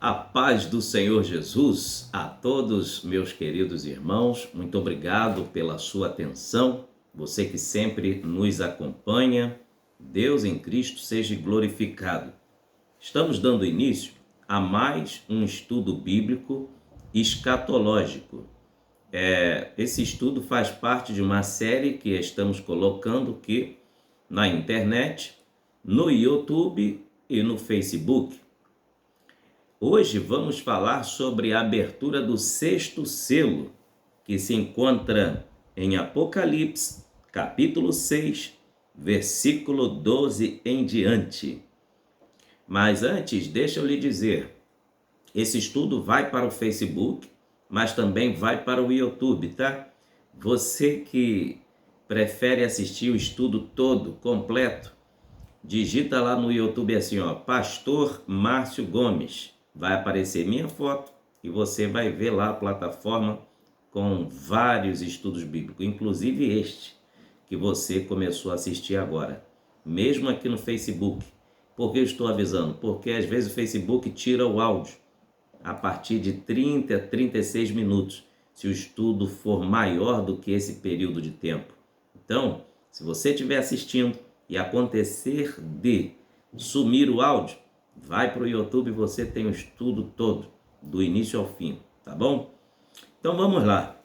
A paz do Senhor Jesus a todos, meus queridos irmãos. Muito obrigado pela sua atenção. Você que sempre nos acompanha. Deus em Cristo seja glorificado. Estamos dando início a mais um estudo bíblico escatológico. Esse estudo faz parte de uma série que estamos colocando aqui na internet, no YouTube e no Facebook. Hoje vamos falar sobre a abertura do sexto selo, que se encontra em Apocalipse, capítulo 6, versículo 12 em diante. Mas antes, deixa eu lhe dizer, esse estudo vai para o Facebook, mas também vai para o YouTube, tá? Você que prefere assistir o estudo todo, completo, digita lá no YouTube assim, Pastor Márcio Gomes. Vai aparecer minha foto e você vai ver lá a plataforma com vários estudos bíblicos, inclusive este que você começou a assistir agora, mesmo aqui no Facebook. Por que eu estou avisando? Porque às vezes o Facebook tira o áudio a partir de 30 a 36 minutos, se o estudo for maior do que esse período de tempo. Então, se você estiver assistindo e acontecer de sumir o áudio, vai para o YouTube e você tem o estudo todo, do início ao fim, tá bom? Então vamos lá.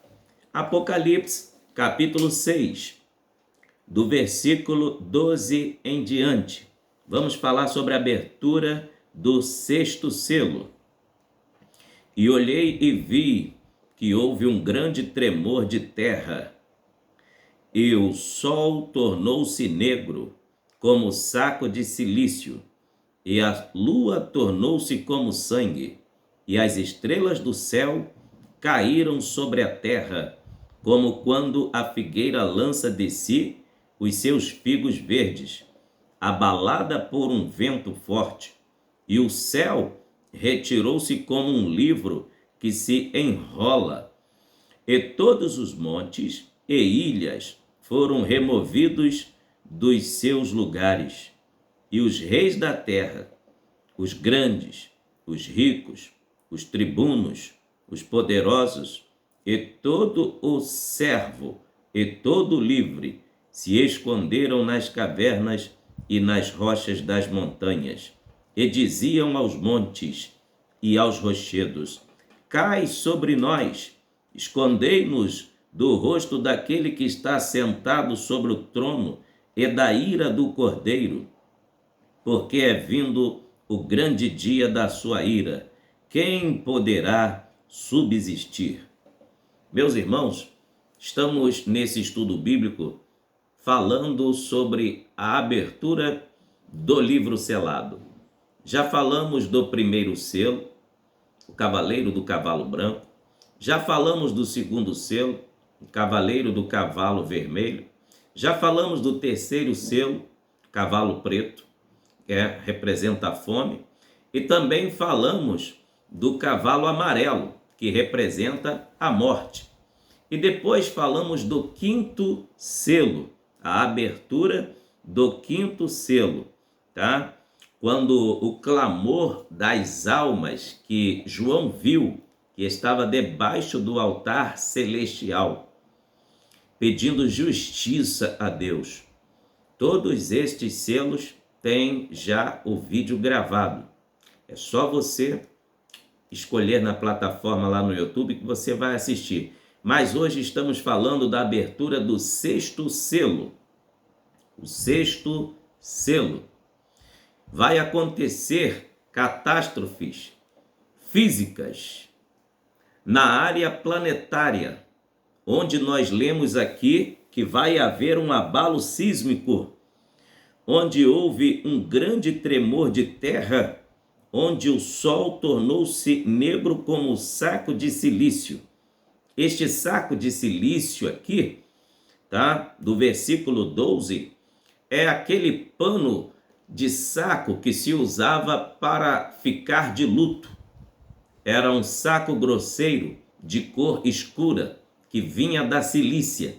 Apocalipse, capítulo 6, do versículo 12 em diante. Vamos falar sobre a abertura do sexto selo. E olhei e vi que houve um grande tremor de terra, e o sol tornou-se negro, como saco de cilício, e a lua tornou-se como sangue, e as estrelas do céu caíram sobre a terra, como quando a figueira lança de si os seus figos verdes, abalada por um vento forte. E o céu retirou-se como um livro que se enrola, e todos os montes e ilhas foram removidos dos seus lugares. E os reis da terra, os grandes, os ricos, os tribunos, os poderosos, e todo o servo, e todo o livre, se esconderam nas cavernas e nas rochas das montanhas, e diziam aos montes e aos rochedos: Cai sobre nós, escondei-nos do rosto daquele que está sentado sobre o trono e da ira do Cordeiro, porque é vindo o grande dia da sua ira. Quem poderá subsistir? Meus irmãos, estamos nesse estudo bíblico falando sobre a abertura do livro selado. Já falamos do primeiro selo, o cavaleiro do cavalo branco. Já falamos do segundo selo, o cavaleiro do cavalo vermelho. Já falamos do terceiro selo, cavalo preto, que representa a fome, e também falamos do cavalo amarelo, que representa a morte. E depois falamos do quinto selo, a abertura do quinto selo, tá? Quando o clamor das almas que João viu, que estava debaixo do altar celestial, pedindo justiça a Deus. Todos estes selos tem já o vídeo gravado. É só você escolher na plataforma lá no YouTube que você vai assistir. Mas hoje estamos falando da abertura do sexto selo. O sexto selo. Vai acontecer catástrofes físicas na área planetária, onde nós lemos aqui que vai haver um abalo sísmico, onde houve um grande tremor de terra, onde o sol tornou-se negro como saco de cilício. Este saco de cilício aqui, tá? Do versículo 12, é aquele pano de saco que se usava para ficar de luto. Era um saco grosseiro, de cor escura, que vinha da Cilícia.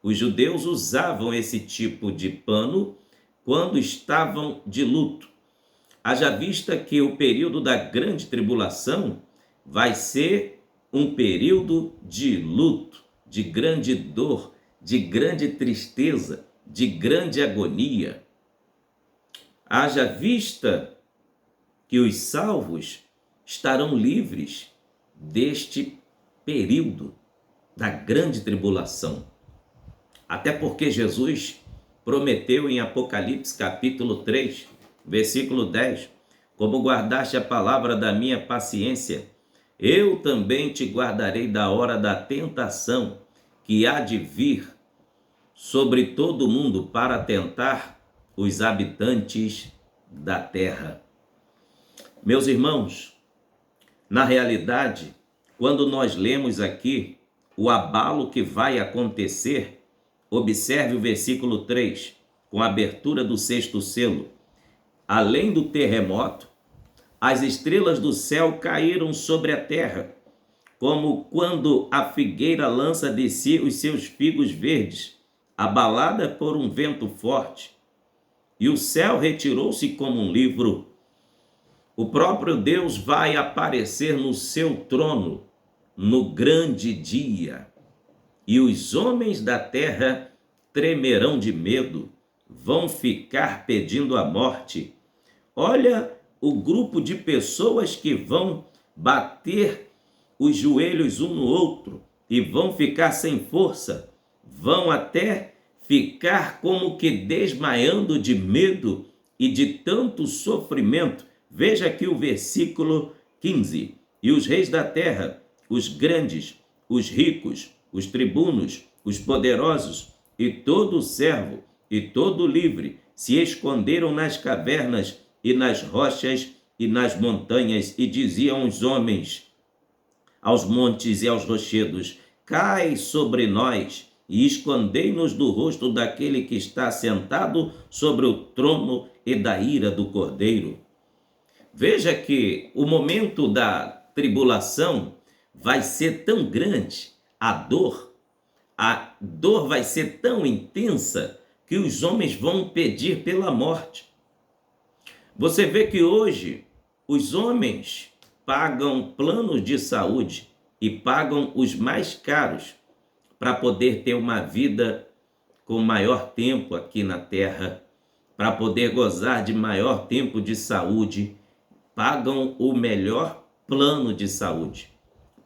Os judeus usavam esse tipo de pano quando estavam de luto. Haja vista que o período da grande tribulação vai ser um período de luto, de grande dor, de grande tristeza, de grande agonia. Haja vista que os salvos estarão livres deste período da grande tribulação. Até porque Jesus prometeu em Apocalipse capítulo 3, versículo 10, como guardaste a palavra da minha paciência, eu também te guardarei da hora da tentação que há de vir sobre todo o mundo para tentar os habitantes da terra. Meus irmãos, na realidade, quando nós lemos aqui o abalo que vai acontecer, observe o versículo 3, com a abertura do 6º selo. Além do terremoto, as estrelas do céu caíram sobre a terra, como quando a figueira lança de si os seus figos verdes, abalada por um vento forte. E o céu retirou-se como um livro. O próprio Deus vai aparecer no seu trono no grande dia, e os homens da terra tremerão de medo, vão ficar pedindo a morte. Olha o grupo de pessoas que vão bater os joelhos um no outro e vão ficar sem força, vão até ficar como que desmaiando de medo e de tanto sofrimento. Veja aqui o versículo 15. E os reis da terra, os grandes, os ricos, os tribunos, os poderosos e todo servo e todo livre se esconderam nas cavernas e nas rochas e nas montanhas e diziam aos homens, aos montes e aos rochedos, cai sobre nós e escondei-nos do rosto daquele que está sentado sobre o trono e da ira do Cordeiro. Veja que o momento da tribulação vai ser tão grande, a dor vai ser tão intensa que os homens vão pedir pela morte. Você vê que hoje os homens pagam planos de saúde e pagam os mais caros para poder ter uma vida com maior tempo aqui na terra, para poder gozar de maior tempo de saúde, pagam o melhor plano de saúde,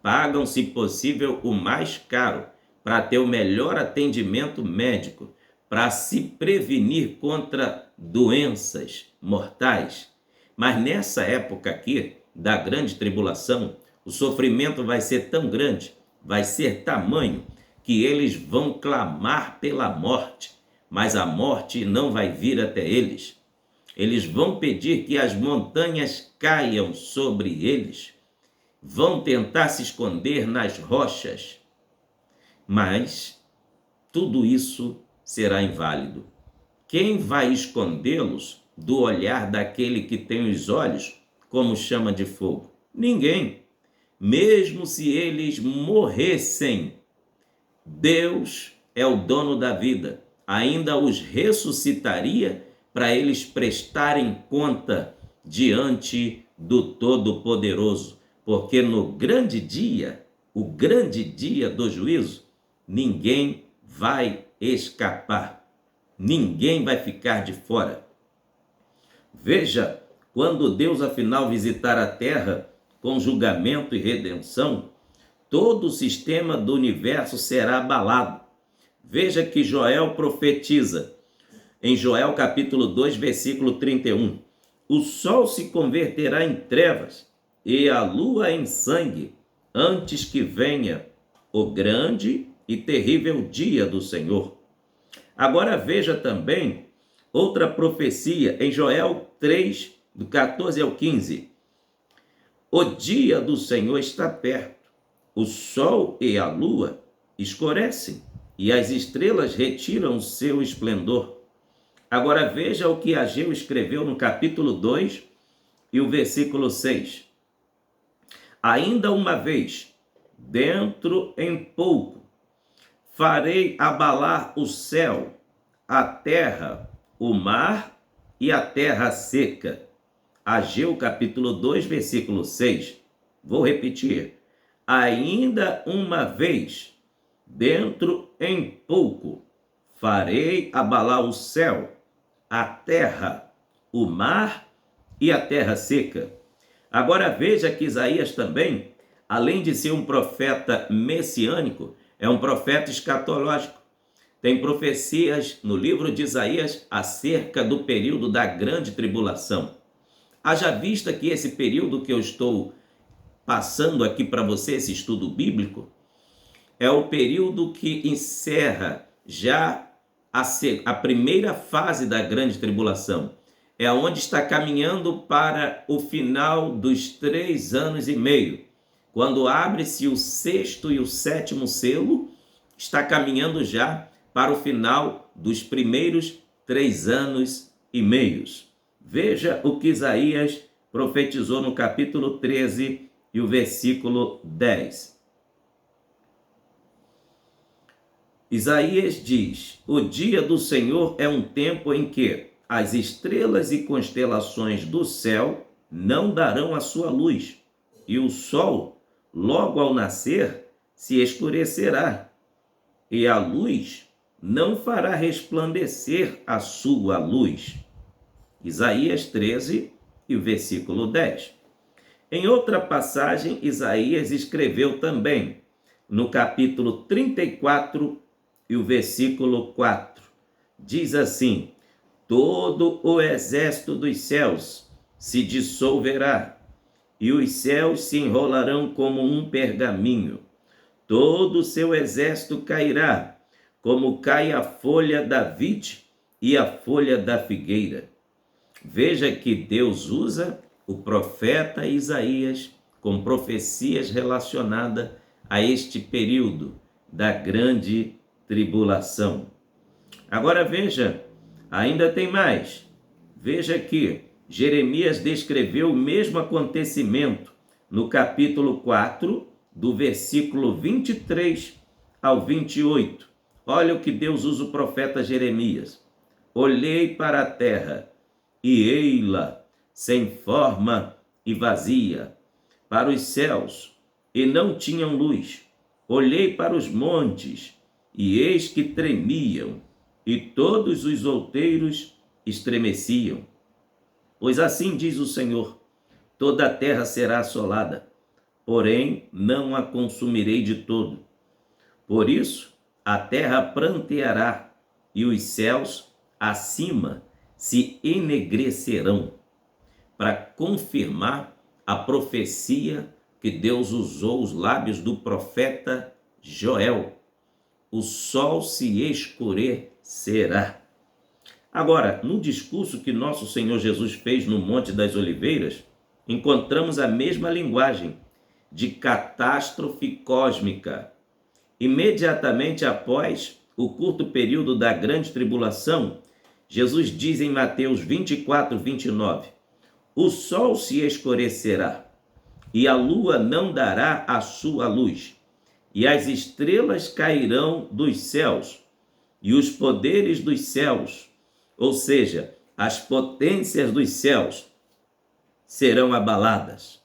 pagam, se possível, o mais caro para ter o melhor atendimento médico, para se prevenir contra doenças mortais. Mas nessa época aqui da grande tribulação, o sofrimento vai ser tão grande, vai ser tamanho, que eles vão clamar pela morte, mas a morte não vai vir até eles. Eles vão pedir que as montanhas caiam sobre eles, vão tentar se esconder nas rochas, mas tudo isso será inválido. Quem vai escondê-los do olhar daquele que tem os olhos como chama de fogo? Ninguém. Mesmo se eles morressem, Deus é o dono da vida, ainda os ressuscitaria para eles prestarem conta diante do Todo-Poderoso, porque no grande dia, o grande dia do juízo, ninguém vai escapar, ninguém vai ficar de fora. Veja, quando Deus afinal visitar a terra com julgamento e redenção, todo o sistema do universo será abalado. Veja que Joel profetiza, em Joel capítulo 2, versículo 31, o sol se converterá em trevas e a lua em sangue, antes que venha o grande e terrível dia do Senhor. Agora veja também outra profecia em Joel 3, do 14 ao 15. O dia do Senhor está perto, o sol e a lua escurecem e as estrelas retiram seu esplendor. Agora veja o que Ageu escreveu no capítulo 2 e o versículo 6. Ainda uma vez, dentro em pouco, farei abalar o céu, a terra, o mar e a terra seca. Ageu capítulo 2, versículo 6. Vou repetir. Ainda uma vez, dentro em pouco, farei abalar o céu, a terra, o mar e a terra seca. Agora veja que Isaías também, além de ser um profeta messiânico, é um profeta escatológico. Tem profecias no livro de Isaías acerca do período da grande tribulação. Haja vista que esse período que eu estou passando aqui para você, esse estudo bíblico, é o período que encerra já a primeira fase da grande tribulação. É onde está caminhando para o final dos 3 anos e meio. Quando abre-se o 6º e o 7º selo, está caminhando já para o final dos primeiros 3 anos e meios. Veja o que Isaías profetizou no capítulo 13 e o versículo 10. Isaías diz: o dia do Senhor é um tempo em que as estrelas e constelações do céu não darão a sua luz, e o sol, logo ao nascer, se escurecerá, e a luz não fará resplandecer a sua luz. Isaías 13 e o versículo 10. Em outra passagem, Isaías escreveu também, no capítulo 34 e o versículo 4. Diz assim: todo o exército dos céus se dissolverá, e os céus se enrolarão como um pergaminho. Todo o seu exército cairá, como cai a folha da vide e a folha da figueira. Veja que Deus usa o profeta Isaías com profecias relacionadas a este período da grande tribulação. Agora veja, ainda tem mais. Veja que Jeremias descreveu o mesmo acontecimento no capítulo 4, do versículo 23 ao 28. Olha o que Deus usa o profeta Jeremias. Olhei para a terra, e ei-la, sem forma e vazia, para os céus, e não tinham luz. Olhei para os montes, e eis que tremiam, e todos os outeiros estremeciam. Pois assim diz o Senhor: toda a terra será assolada, porém não a consumirei de todo. Por isso a terra pranteará, e os céus acima se enegrecerão, para confirmar a profecia que Deus usou os lábios do profeta Joel. O sol se escurecerá. Agora, no discurso que nosso Senhor Jesus fez no Monte das Oliveiras, encontramos a mesma linguagem de catástrofe cósmica. Imediatamente após o curto período da grande tribulação, Jesus diz em Mateus 24, 29, o sol se escurecerá, e a lua não dará a sua luz, e as estrelas cairão dos céus, e os poderes dos céus, ou seja, as potências dos céus, serão abaladas.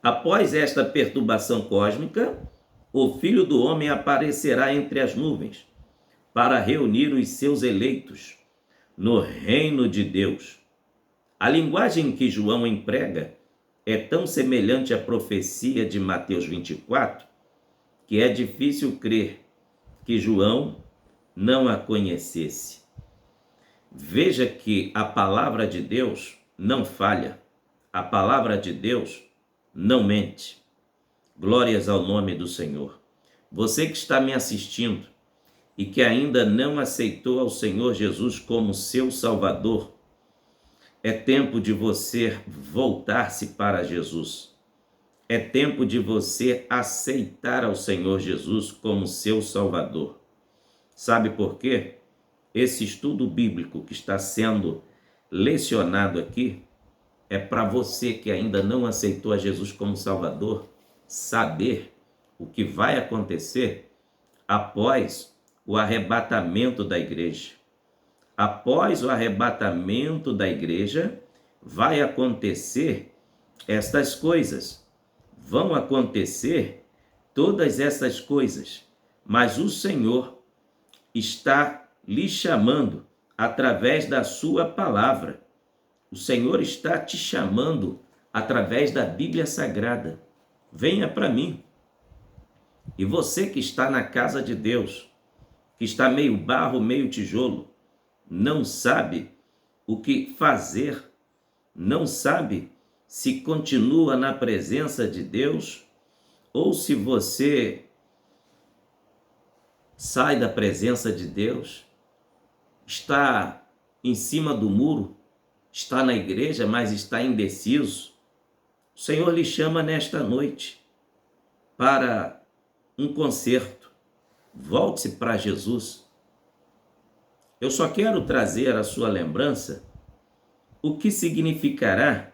Após esta perturbação cósmica, o Filho do Homem aparecerá entre as nuvens, para reunir os seus eleitos no reino de Deus. A linguagem que João emprega é tão semelhante à profecia de Mateus 24, que é difícil crer que João não a conhecesse. Veja que a palavra de Deus não falha, a palavra de Deus não mente. Glórias ao nome do Senhor. Você que está me assistindo e que ainda não aceitou ao Senhor Jesus como seu Salvador, é tempo de você voltar-se para Jesus. É tempo de você aceitar ao Senhor Jesus como seu Salvador. Sabe por quê? Esse estudo bíblico que está sendo lecionado aqui é para você que ainda não aceitou a Jesus como Salvador saber o que vai acontecer após o arrebatamento da igreja. Após o arrebatamento da igreja, vai acontecer estas coisas. Vão acontecer todas essas coisas, mas o Senhor está lhe chamando através da sua palavra. O Senhor está te chamando através da Bíblia Sagrada. Venha para mim. E você que está na casa de Deus, que está meio barro, meio tijolo, não sabe o que fazer, não sabe se continua na presença de Deus ou se você sai da presença de Deus, está em cima do muro, está na igreja, mas está indeciso. O Senhor lhe chama nesta noite para um conserto. Volte-se para Jesus. Eu só quero trazer à sua lembrança o que significará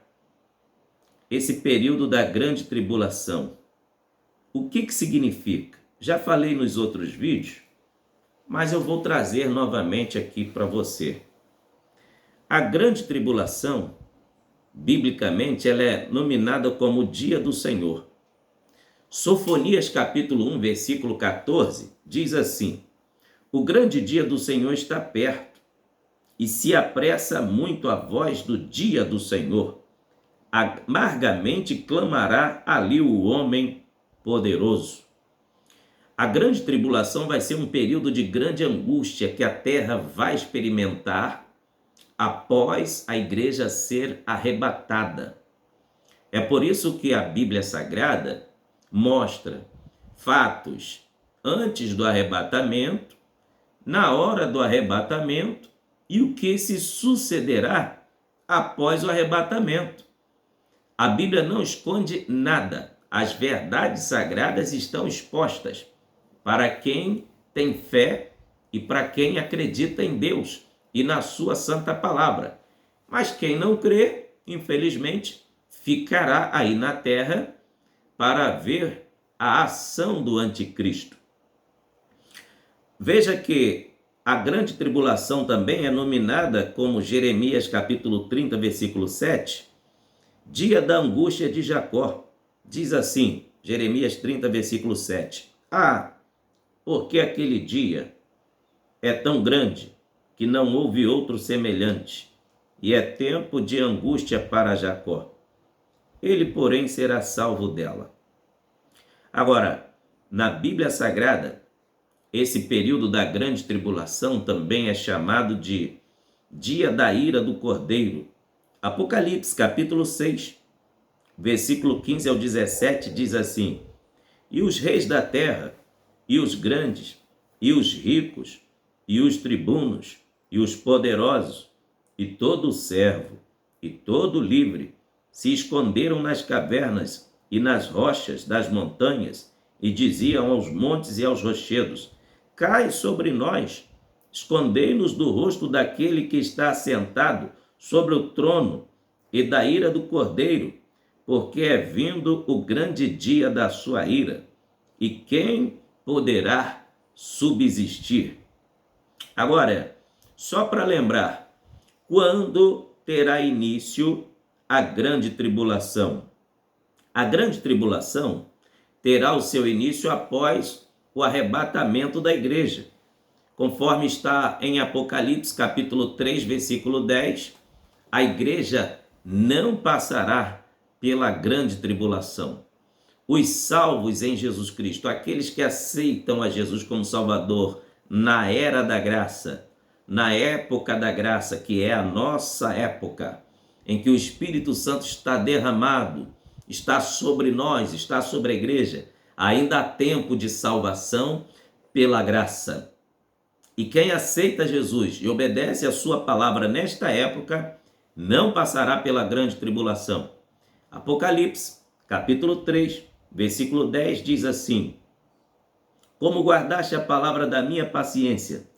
esse período da grande tribulação. O que significa? Já falei nos outros vídeos, mas eu vou trazer novamente aqui para você. A grande tribulação, biblicamente, ela é nominada como o dia do Senhor. Sofonias capítulo 1, versículo 14, diz assim: o grande dia do Senhor está perto, e se apressa muito a voz do dia do Senhor. Amargamente clamará ali o homem poderoso. A grande tribulação vai ser um período de grande angústia que a terra vai experimentar após a igreja ser arrebatada. É por isso que a Bíblia Sagrada mostra fatos antes do arrebatamento, na hora do arrebatamento e o que se sucederá após o arrebatamento. A Bíblia não esconde nada. As verdades sagradas estão expostas para quem tem fé e para quem acredita em Deus e na sua santa palavra. Mas quem não crê, infelizmente, ficará aí na terra para ver a ação do anticristo. Veja que a grande tribulação também é nominada como Jeremias capítulo 30, versículo 7, dia da angústia de Jacó. Diz assim, Jeremias 30, versículo 7. Porque aquele dia é tão grande que não houve outro semelhante, e é tempo de angústia para Jacó. Ele, porém, será salvo dela. Agora, na Bíblia Sagrada, esse período da grande tribulação também é chamado de dia da ira do Cordeiro. Apocalipse, capítulo 6, versículo 15 ao 17, diz assim: e os reis da terra, e os grandes, e os ricos, e os tribunos, e os poderosos, e todo servo, e todo livre, se esconderam nas cavernas e nas rochas das montanhas, e diziam aos montes e aos rochedos: cai sobre nós, escondei-nos do rosto daquele que está assentado sobre o trono e da ira do Cordeiro, porque é vindo o grande dia da sua ira, e quem poderá subsistir? Agora, só para lembrar, quando terá início a grande tribulação? A grande tribulação terá o seu início após o arrebatamento da igreja. Conforme está em Apocalipse capítulo 3, versículo 10, a igreja não passará pela grande tribulação. Os salvos em Jesus Cristo, aqueles que aceitam a Jesus como Salvador na era da graça, na época da graça, que é a nossa época, em que o Espírito Santo está derramado, está sobre nós, está sobre a igreja, ainda há tempo de salvação pela graça. E quem aceita Jesus e obedece a sua palavra nesta época, não passará pela grande tribulação. Apocalipse, capítulo 3, versículo 10, diz assim: como guardaste a palavra da minha paciência,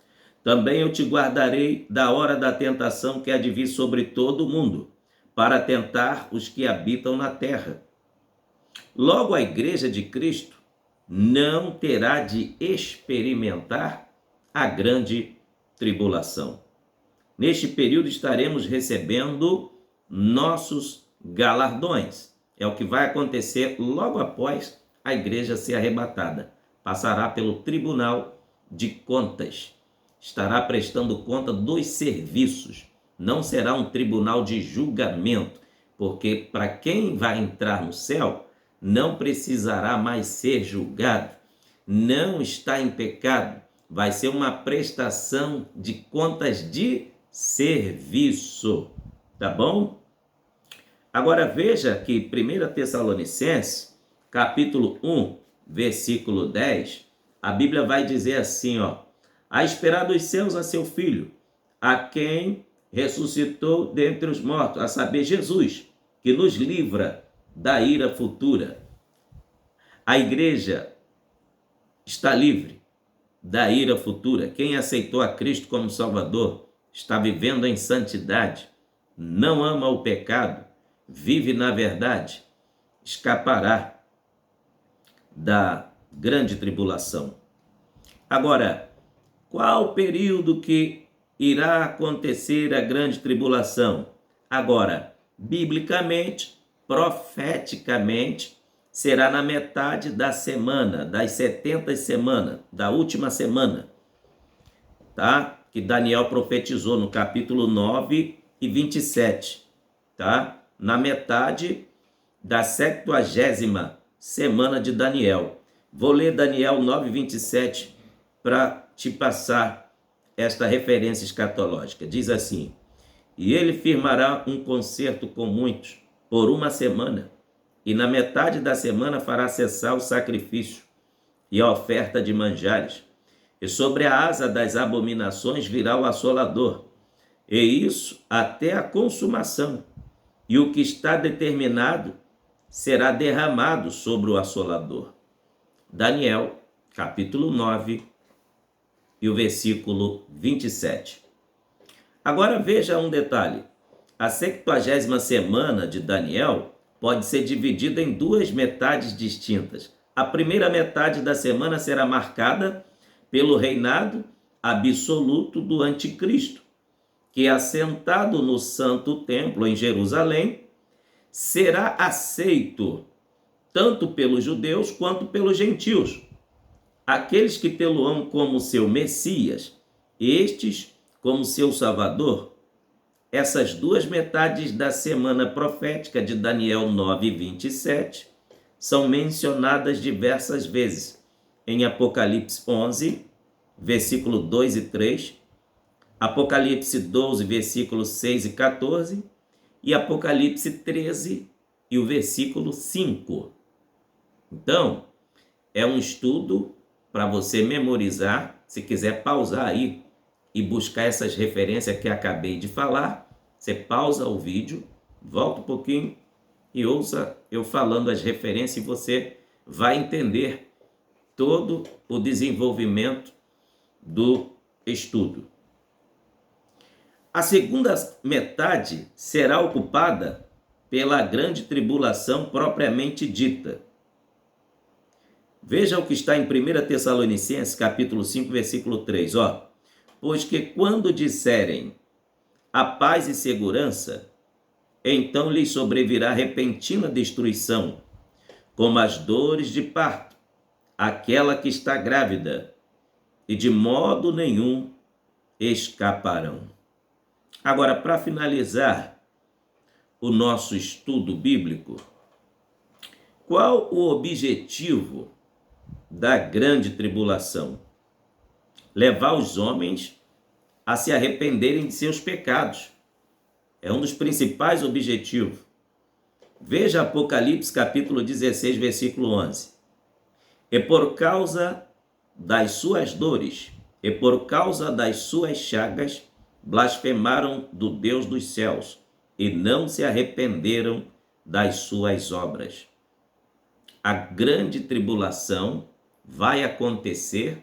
também eu te guardarei da hora da tentação que há de vir sobre todo o mundo, para tentar os que habitam na terra. Logo, a igreja de Cristo não terá de experimentar a grande tribulação. Neste período estaremos recebendo nossos galardões. É o que vai acontecer logo após a igreja ser arrebatada. Passará pelo tribunal de contas. Estará prestando conta dos serviços. Não será um tribunal de julgamento, porque para quem vai entrar no céu, não precisará mais ser julgado. Não está em pecado. Vai ser uma prestação de contas de serviço. Tá bom? Agora veja que 1 Tessalonicenses, capítulo 1, versículo 10, a Bíblia vai dizer assim, a esperar dos céus a seu Filho, a quem ressuscitou dentre os mortos, a saber, Jesus, que nos livra da ira futura. A igreja está livre da ira futura. Quem aceitou a Cristo como Salvador está vivendo em santidade, não ama o pecado, vive na verdade, escapará da grande tribulação. Agora, qual o período que irá acontecer a grande tribulação? Agora, biblicamente, profeticamente, será na metade da semana, das 70 semanas, da última semana, tá? Que Daniel profetizou no capítulo 9 e 27, tá? Na metade da 70ª semana de Daniel. Vou ler Daniel 9, 27 para te passar esta referência escatológica. Diz assim: e ele firmará um concerto com muitos por uma semana, e na metade da semana fará cessar o sacrifício e a oferta de manjares. E sobre a asa das abominações virá o assolador, e isso até a consumação. E o que está determinado será derramado sobre o assolador. Daniel, capítulo 9, e o versículo 27. Agora veja um detalhe. A 70ª semana de Daniel pode ser dividida em duas metades distintas. A primeira metade da semana será marcada pelo reinado absoluto do anticristo, que, assentado no santo templo em Jerusalém, será aceito tanto pelos judeus quanto pelos gentios. Aqueles que tê-lo-ão como seu Messias, estes como seu Salvador. Essas duas metades da semana profética de Daniel 9, 27 são mencionadas diversas vezes em Apocalipse 11, versículo 2 e 3, Apocalipse 12, versículos 6 e 14 e Apocalipse 13 e o versículo 5. Então, é um estudo para você memorizar. Se quiser pausar aí e buscar essas referências que acabei de falar, você pausa o vídeo, volta um pouquinho e ouça eu falando as referências e você vai entender todo o desenvolvimento do estudo. A segunda metade será ocupada pela grande tribulação propriamente dita. Veja o que está em 1 Tessalonicenses, capítulo 5, versículo 3, pois que quando disserem a paz e segurança, então lhes sobrevirá repentina destruição, como as dores de parto, aquela que está grávida, e de modo nenhum escaparão. Agora, para finalizar o nosso estudo bíblico, qual o objetivo da grande tribulação? Levar os homens a se arrependerem de seus pecados. É um dos principais objetivos. Veja Apocalipse capítulo 16, versículo 11. E por causa das suas dores, e por causa das suas chagas, blasfemaram do Deus dos céus, e não se arrependeram das suas obras. A grande tribulação vai acontecer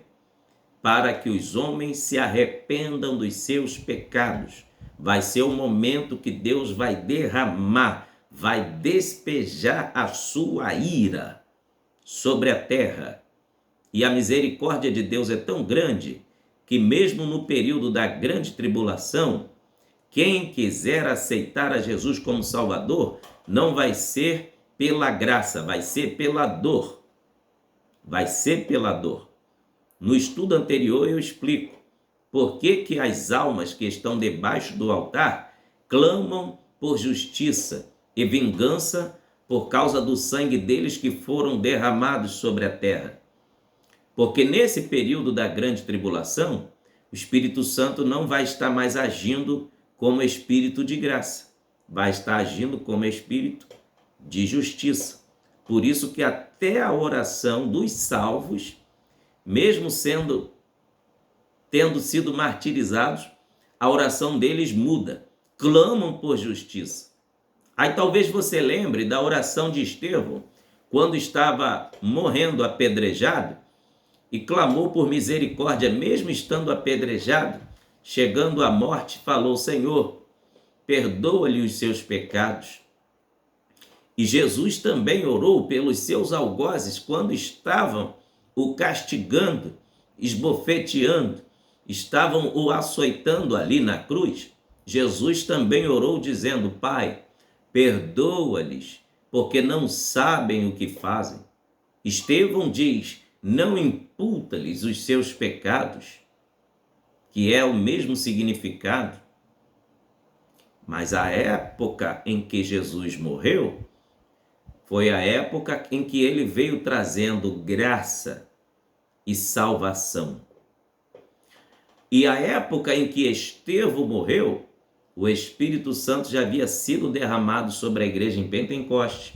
para que os homens se arrependam dos seus pecados. Vai ser o momento que Deus vai derramar, vai despejar a sua ira sobre a terra. E a misericórdia de Deus é tão grande que mesmo no período da grande tribulação, Quem quiser aceitar a Jesus como Salvador, não vai ser pela graça, vai ser pela dor. Vai ser pela dor. No estudo anterior eu explico por que as almas que estão debaixo do altar clamam por justiça e vingança por causa do sangue deles que foram derramados sobre a terra. Porque nesse período da grande tribulação, o Espírito Santo não vai estar mais agindo como espírito de graça, vai estar agindo como espírito de justiça. Por isso que até a oração dos salvos, mesmo tendo sido martirizados, a oração deles muda, clamam por justiça. Aí talvez você lembre da oração de Estevão, quando estava morrendo apedrejado e clamou por misericórdia, mesmo estando apedrejado, chegando à morte, falou: Senhor, perdoa-lhe os seus pecados. E Jesus também orou pelos seus algozes quando estavam o castigando, esbofeteando, estavam o açoitando ali na cruz. Jesus também orou dizendo: Pai, perdoa-lhes, porque não sabem o que fazem. Estevão diz: não imputa-lhes os seus pecados, que é o mesmo significado. Mas a época em que Jesus morreu foi a época em que ele veio trazendo graça e salvação. E a época em que Estevão morreu, o Espírito Santo já havia sido derramado sobre a igreja em Pentecoste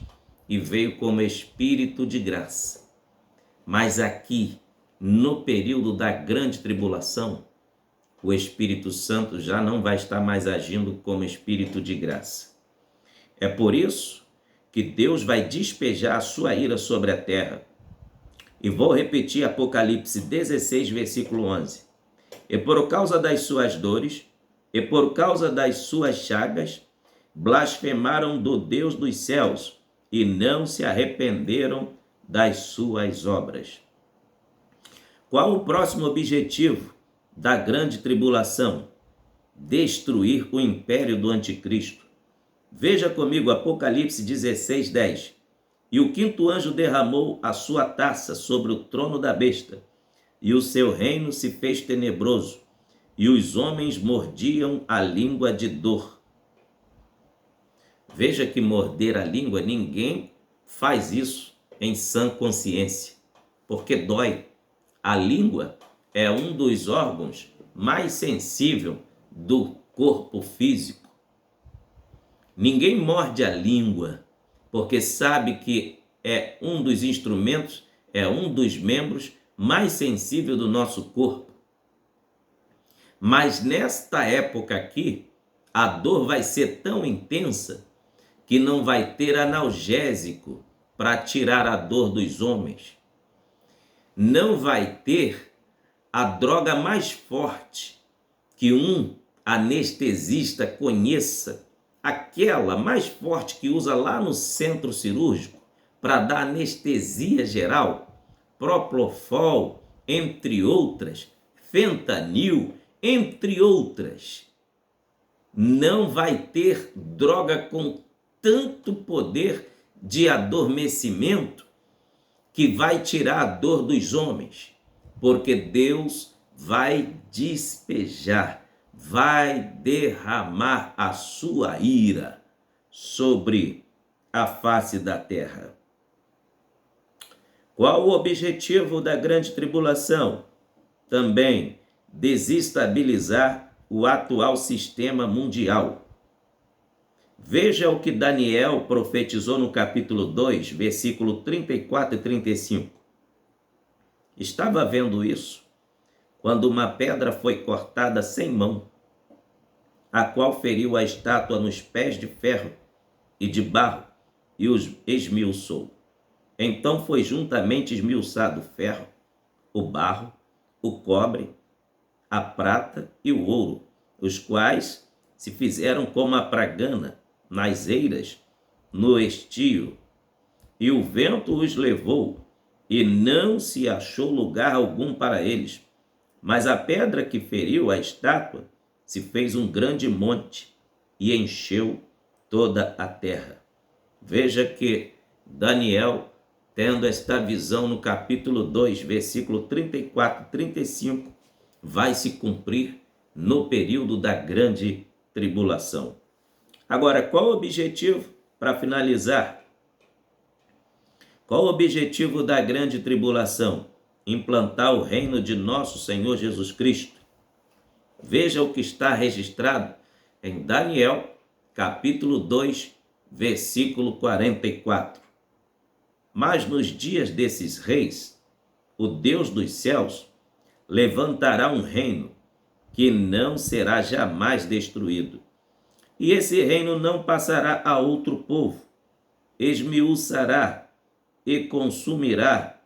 e veio como Espírito de graça. Mas aqui, no período da grande tribulação, o Espírito Santo já não vai estar mais agindo como Espírito de graça. É por isso que Deus vai despejar a sua ira sobre a terra. E vou repetir Apocalipse 16, versículo 11. E por causa das suas dores, e por causa das suas chagas, blasfemaram do Deus dos céus, e não se arrependeram das suas obras. Qual o próximo objetivo da grande tribulação? Destruir o império do anticristo. Veja comigo Apocalipse 16, 10. E o quinto anjo derramou a sua taça sobre o trono da besta, e o seu reino se fez tenebroso, e os homens mordiam a língua de dor. Veja que morder a língua, ninguém faz isso em sã consciência, porque dói. A língua é um dos órgãos mais sensíveis do corpo físico. Ninguém morde a língua, porque sabe que é um dos instrumentos, é um dos membros mais sensíveis do nosso corpo. Mas nesta época aqui, a dor vai ser tão intensa que não vai ter analgésico para tirar a dor dos homens. Não vai ter a droga mais forte que um anestesista conheça, aquela mais forte que usa lá no centro cirúrgico para dar anestesia geral, Propofol, entre outras, fentanil, entre outras. Não vai ter droga com tanto poder de adormecimento que vai tirar a dor dos homens, porque Deus vai despejar, vai derramar a sua ira sobre a face da terra. Qual o objetivo da grande tribulação? Também desestabilizar o atual sistema mundial. Veja o que Daniel profetizou no capítulo 2, versículo 34 e 35. Estava vendo isso quando uma pedra foi cortada sem mão, a qual feriu a estátua nos pés de ferro e de barro e os esmiuçou. Então foi juntamente esmiuçado o ferro, o barro, o cobre, a prata e o ouro, os quais se fizeram como a pragana nas eiras, no estio, e o vento os levou, e não se achou lugar algum para eles. Mas a pedra que feriu a estátua se fez um grande monte e encheu toda a terra. Veja que Daniel, tendo esta visão no capítulo 2, versículo 34 e 35, vai se cumprir no período da grande tribulação. Agora, qual o objetivo, para finalizar? Qual o objetivo da grande tribulação? Implantar o reino de nosso Senhor Jesus Cristo. Veja o que está registrado em Daniel, capítulo 2, versículo 44. Mas nos dias desses reis, o Deus dos céus levantará um reino que não será jamais destruído. E esse reino não passará a outro povo, esmiuçará e consumirá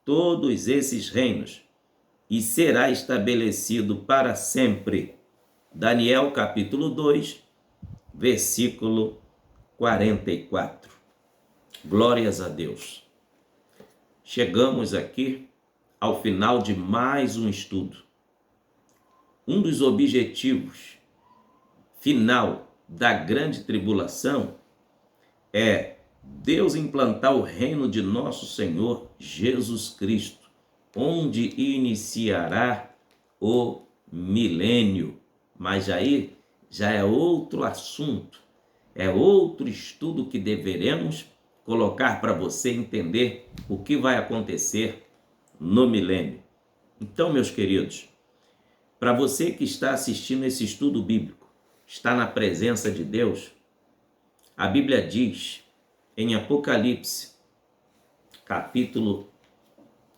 todos esses reinos, e será estabelecido para sempre. Daniel capítulo 2, versículo 44. Glórias a Deus. Chegamos aqui ao final de mais um estudo. Um dos objetivos final da grande tribulação é Deus implantar o reino de nosso Senhor Jesus Cristo, onde iniciará o milênio. Mas aí já é outro assunto, é outro estudo que deveremos colocar para você entender o que vai acontecer no milênio. Então, meus queridos, para você que está assistindo esse estudo bíblico, está na presença de Deus, a Bíblia diz em Apocalipse, capítulo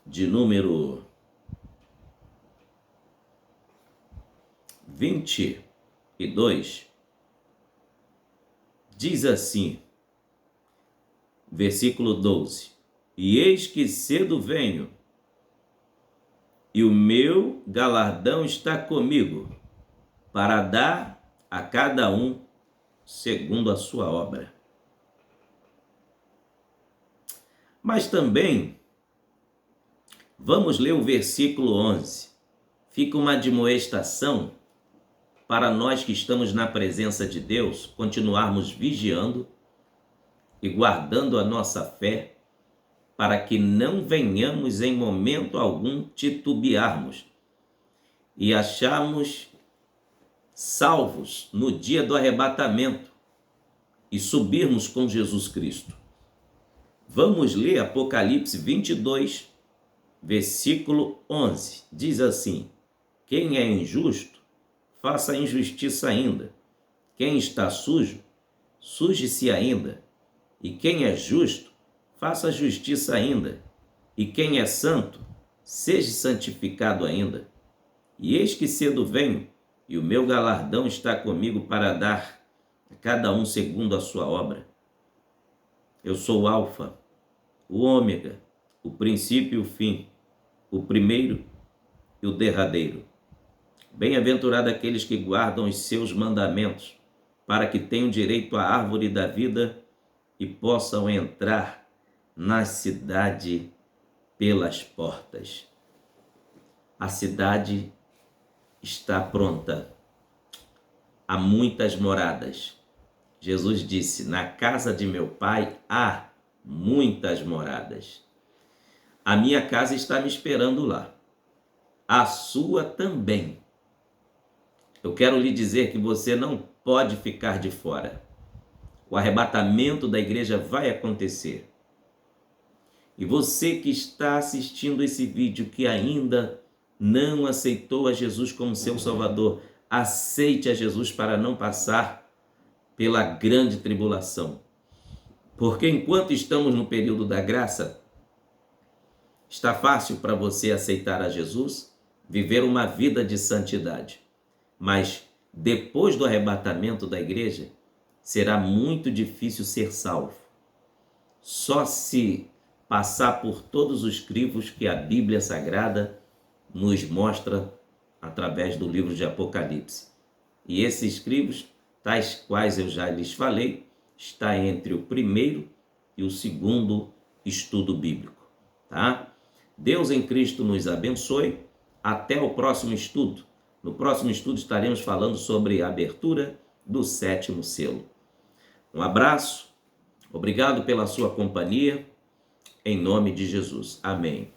de número 22, diz assim, versículo 12: E eis que cedo venho, e o meu galardão está comigo, para dar a cada um segundo a sua obra. Mas também, vamos ler o versículo 11. Fica uma admoestação para nós que estamos na presença de Deus, continuarmos vigiando e guardando a nossa fé, para que não venhamos em momento algum titubearmos e acharmos salvos no dia do arrebatamento e subirmos com Jesus Cristo. Vamos ler Apocalipse 22, versículo 11. Diz assim: Quem é injusto, faça a injustiça ainda. Quem está sujo, suje-se ainda. E quem é justo, faça a justiça ainda. E quem é santo, seja santificado ainda. E eis que cedo venho, e o meu galardão está comigo para dar a cada um segundo a sua obra. Eu sou o Alfa, o Ômega, o princípio e o fim, o primeiro e o derradeiro. Bem-aventurado aqueles que guardam os seus mandamentos, para que tenham direito à árvore da vida e possam entrar na cidade pelas portas. A cidade está pronta. Há muitas moradas. Jesus disse: na casa de meu Pai há muitas moradas. A minha casa está me esperando lá. A sua também. Eu quero lhe dizer que você não pode ficar de fora. O arrebatamento da igreja vai acontecer. E você que está assistindo esse vídeo, que ainda não aceitou a Jesus como seu Salvador, aceite a Jesus para não passar pela grande tribulação. Porque enquanto estamos no período da graça, está fácil para você aceitar a Jesus, viver uma vida de santidade. Mas depois do arrebatamento da igreja, será muito difícil ser salvo. Só se passar por todos os crivos que a Bíblia Sagrada nos mostra através do livro de Apocalipse. E esses crivos, tais quais eu já lhes falei, está entre o primeiro e o segundo estudo bíblico, tá? Deus em Cristo nos abençoe. Até o próximo estudo. No próximo estudo estaremos falando sobre a abertura do 7º selo. Um abraço, obrigado pela sua companhia, em nome de Jesus. Amém.